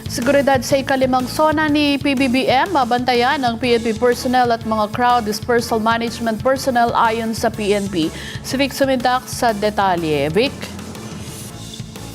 Seguridad sa ikalimang zona ni PBBM, babantayan ng PNP personnel at mga crowd dispersal management personnel ayon sa PNP. Si Vic Sumintak sa detalye. Vic?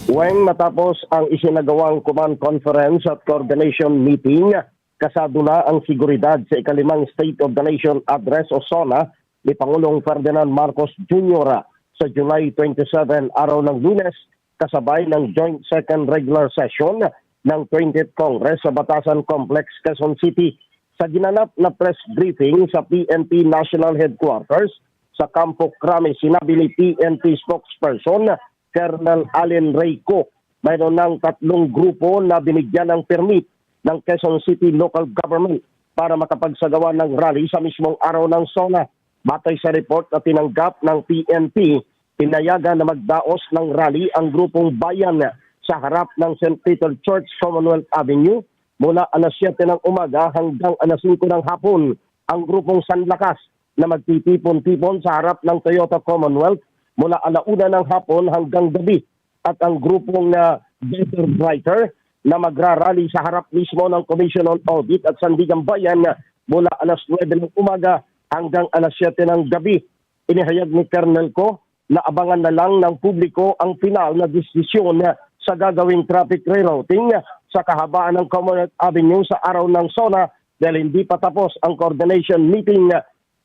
When matapos ang isinagawang command conference at coordination meeting, kasado na ang seguridad sa ikalimang State of the Nation Address o SONA ni Pangulong Ferdinand Marcos Jr. sa July 27, araw ng Lunes, kasabay ng joint second regular session ng 20th Congress sa Batasan Complex, Quezon City. Sa ginanap na press briefing sa PNP National Headquarters sa Campo Crame, sinabi ni PNP spokesperson Colonel Allen Reyco, mayroon ng 3 grupo na binigyan ng permit ng Quezon City Local Government para makapagsagawa ng rally sa mismong araw ng SONA. Batay sa report na tinanggap ng PNP, pinayagan na magdaos ng rally ang grupong bayan sa harap ng St. Peter Church, Commonwealth Avenue mula alas 7 ng umaga hanggang alas 5 ng hapon. Ang grupong Sanlakas na magtitipon-tipon sa harap ng Toyota Commonwealth mula alauna ng hapon hanggang gabi, at ang grupong Better Brighter na magrarally sa harap mismo ng Commission on Audit at Sandigan Bayan mula alas 9 ng umaga hanggang alas 7 ng gabi. Inihayag ni Colonel Ko na abangan na lang ng publiko ang final na desisyon sa gagawing traffic rerouting sa kahabaan ng Commonwealth Avenue sa araw ng SONA dahil hindi pa tapos ang coordination meeting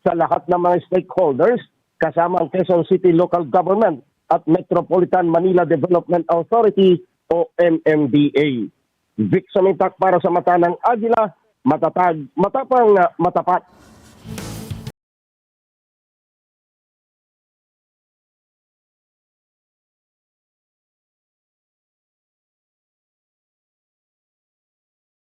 sa lahat ng mga stakeholders kasama ang Quezon City Local Government at Metropolitan Manila Development Authority o MMDA. Vic Sumintak para sa Mata ng Agila, matatag, matapang, matapat.